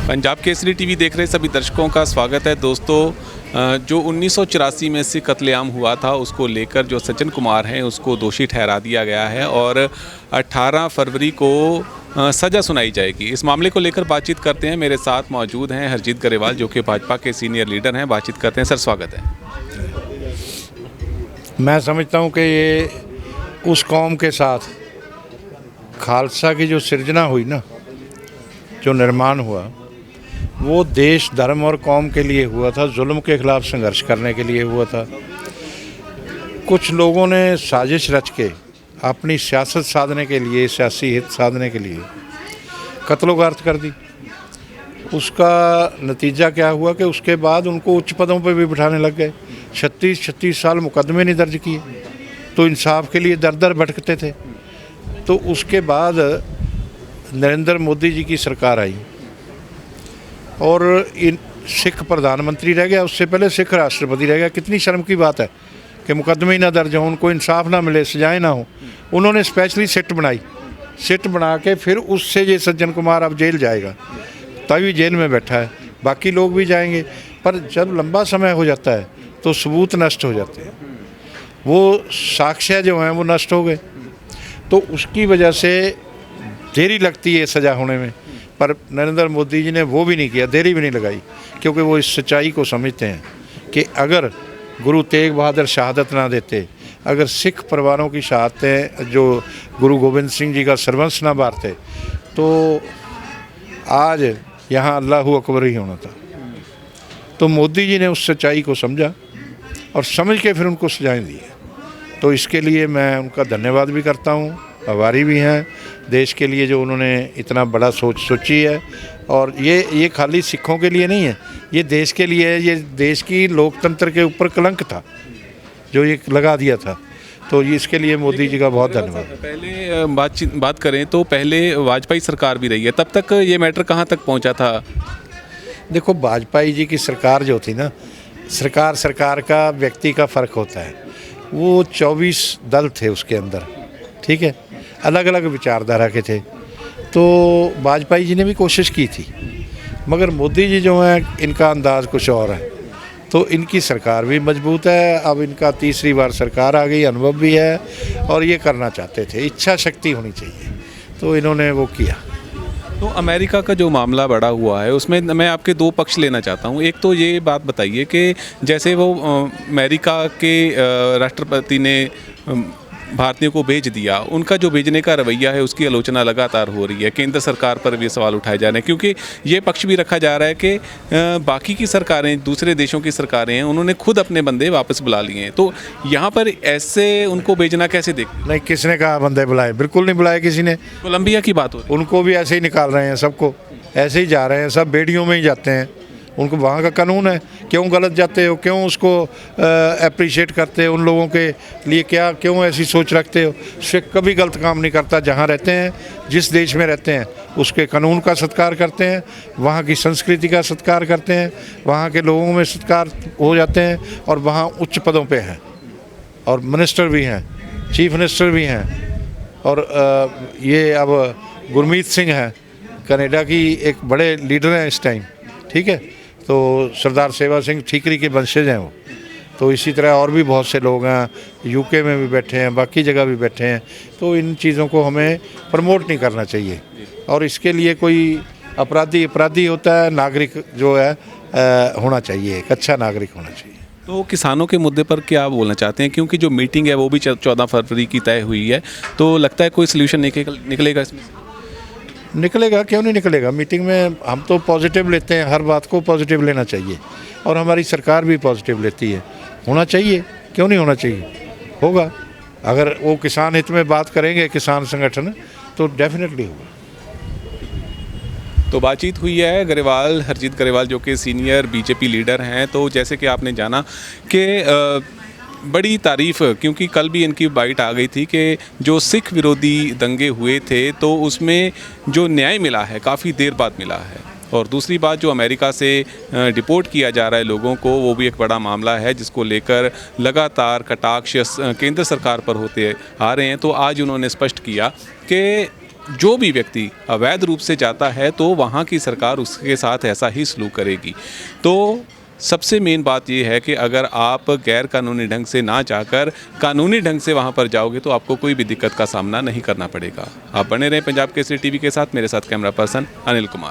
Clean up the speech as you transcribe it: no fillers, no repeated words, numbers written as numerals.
Punjab Kesari TV देख रहे सभी दर्शकों का स्वागत है। दोस्तों, जो 1984 में सिख कत्लेआम हुआ था उसको लेकर जो सज्जन कुमार हैं उसको दोषी ठहरा दिया गया है और 18 फरवरी को सज़ा सुनाई जाएगी। इस मामले को लेकर बातचीत करते हैं। मेरे साथ मौजूद हैं हरजीत ग्रेवाल जो कि भाजपा के सीनियर लीडर हैं। बातचीत करते हैं। सर, स्वागत है। मैं समझता हूँ कि ये उस कौम के साथ खालसा की जो सृजना हुई ना, जो निर्माण हुआ, वो देश धर्म और कौम के लिए हुआ था, जुल्म के खिलाफ संघर्ष करने के लिए हुआ था। कुछ लोगों ने साजिश रच के अपनी सियासत साधने के लिए, सियासी हित साधने के लिए कत्लो-गारत कर दी। उसका नतीजा क्या हुआ कि उसके बाद उनको उच्च पदों पर भी बिठाने लग गए। 36 साल मुकदमे नहीं दर्ज किए, तो इंसाफ के लिए दर दर भटकते थे। तो उसके बाद नरेंद्र मोदी जी की सरकार आई और इन सिख प्रधानमंत्री रह गया, उससे पहले सिख राष्ट्रपति रह गया। कितनी शर्म की बात है कि मुकदमे ही ना दर्ज हों, उनको इंसाफ ना मिले, सजाएं ना हो। उन्होंने स्पेशली सिट बनाई, सिट बना के फिर उससे ये सज्जन कुमार अब जेल जाएगा, तभी जेल में बैठा है। बाकी लोग भी जाएंगे, पर जब लंबा समय हो जाता है तो सबूत नष्ट हो जाते हैं, वो साक्ष्य जो हैं वो नष्ट हो गए। तो उसकी वजह से देरी लगती है सज़ा होने में, पर नरेंद्र मोदी जी ने वो भी नहीं किया, देरी भी नहीं लगाई, क्योंकि वो इस सच्चाई को समझते हैं कि अगर गुरु तेग बहादुर शहादत ना देते, अगर सिख परिवारों की शहादतें जो गुरु गोविंद सिंह जी का सर्वंस ना बारते, तो आज यहाँ अल्लाहू अकबर ही होना था। तो मोदी जी ने उस सच्चाई को समझा और समझ के फिर उनको सजाएं दी। तो इसके लिए मैं उनका धन्यवाद भी करता हूँ, आभारी भी हैं देश के लिए जो उन्होंने इतना बड़ा सोची है। और ये खाली सिखों के लिए नहीं है, ये देश के लिए है। ये देश की लोकतंत्र के ऊपर कलंक था जो ये लगा दिया था। तो इसके लिए मोदी जी का बहुत धन्यवाद। पहले बात करें तो पहले वाजपेयी सरकार भी रही है, तब तक ये मैटर कहाँ तक पहुँचा था? देखो, वाजपेयी जी की सरकार जो थी ना, सरकार का व्यक्ति का फ़र्क होता है। वो 24 दल थे उसके अंदर, ठीक है, अलग अलग विचारधारा के थे। तो वाजपेयी जी ने भी कोशिश की थी, मगर मोदी जी जो हैं इनका अंदाज़ कुछ और है। तो इनकी सरकार भी मजबूत है। अब इनका तीसरी बार सरकार आ गई, अनुभव भी है और ये करना चाहते थे, इच्छा शक्ति होनी चाहिए, तो इन्होंने वो किया। तो अमेरिका का जो मामला बढ़ा हुआ है उसमें मैं आपके दो पक्ष लेना चाहता हूँ। एक तो ये बात बताइए कि जैसे वो अमेरिका के राष्ट्रपति ने भारतीयों को भेज दिया, उनका जो भेजने का रवैया है उसकी आलोचना लगातार हो रही है। केंद्र सरकार पर भी सवाल उठाए जा रहे हैं, क्योंकि ये पक्ष भी रखा जा रहा है कि बाकी की सरकारें, दूसरे देशों की सरकारें हैं, उन्होंने खुद अपने बंदे वापस बुला लिए हैं। तो यहाँ पर ऐसे उनको भेजना कैसे देखते? नहीं, किसने कहा बंदे बुलाए? बिल्कुल नहीं बुलाए किसी ने। कोलंबिया की बात हो रही है, उनको भी ऐसे ही निकाल रहे हैं, सबको ऐसे ही जा रहे हैं, सब बेड़ियों में ही जाते हैं। उनको वहाँ का कानून है, क्यों गलत जाते हो, क्यों उसको अप्रिशिएट करते हो, उन लोगों के लिए क्यों ऐसी सोच रखते हो? सिख कभी गलत काम नहीं करता। जहाँ रहते हैं, जिस देश में रहते हैं, उसके कानून का सत्कार करते हैं, वहाँ की संस्कृति का सत्कार करते हैं, वहाँ के लोगों में सत्कार हो जाते हैं और वहाँ उच्च पदों पे हैं और मिनिस्टर भी हैं, चीफ मिनिस्टर भी हैं। और ये अब गुरमीत सिंह हैं, कनाडा की एक बड़े लीडर हैं इस टाइम, ठीक है। तो सरदार सेवा सिंह ठीकरी के वंशज हैं वो। तो इसी तरह और भी बहुत से लोग हैं, यूके में भी बैठे हैं, बाकी जगह भी बैठे हैं। तो इन चीज़ों को हमें प्रमोट नहीं करना चाहिए और इसके लिए कोई अपराधी होता है, नागरिक जो है होना चाहिए, एक अच्छा नागरिक होना चाहिए। तो किसानों के मुद्दे पर क्या बोलना चाहते हैं? क्योंकि जो मीटिंग है वो भी 14 फरवरी की तय हुई है, तो लगता है कोई सोल्यूशन निकलेगा इसमें? निकलेगा, क्यों नहीं निकलेगा। मीटिंग में हम तो पॉजिटिव लेते हैं, हर बात को पॉजिटिव लेना चाहिए और हमारी सरकार भी पॉजिटिव लेती है। होना चाहिए, क्यों नहीं होना चाहिए, होगा। अगर वो किसान हित में बात करेंगे किसान संगठन, तो डेफिनेटली होगा। तो बातचीत हुई है हरजीत ग्रेवाल जो कि सीनियर बीजेपी लीडर हैं। तो जैसे कि आपने जाना कि बड़ी तारीफ़, क्योंकि कल भी इनकी बाइट आ गई थी कि जो सिख विरोधी दंगे हुए थे तो उसमें जो न्याय मिला है काफ़ी देर बाद मिला है। और दूसरी बात, जो अमेरिका से डिपोर्ट किया जा रहा है लोगों को, वो भी एक बड़ा मामला है जिसको लेकर लगातार कटाक्ष केंद्र सरकार पर होते आ रहे हैं। तो आज उन्होंने स्पष्ट किया कि जो भी व्यक्ति अवैध रूप से जाता है तो वहाँ की सरकार उसके साथ ऐसा ही सलूक करेगी। तो सबसे मेन बात ये है कि अगर आप गैर कानूनी ढंग से ना जाकर कानूनी ढंग से वहाँ पर जाओगे तो आपको कोई भी दिक्कत का सामना नहीं करना पड़ेगा। आप बने रहें पंजाब केसरी टीवी के साथ। मेरे साथ कैमरा पर्सन अनिल कुमार।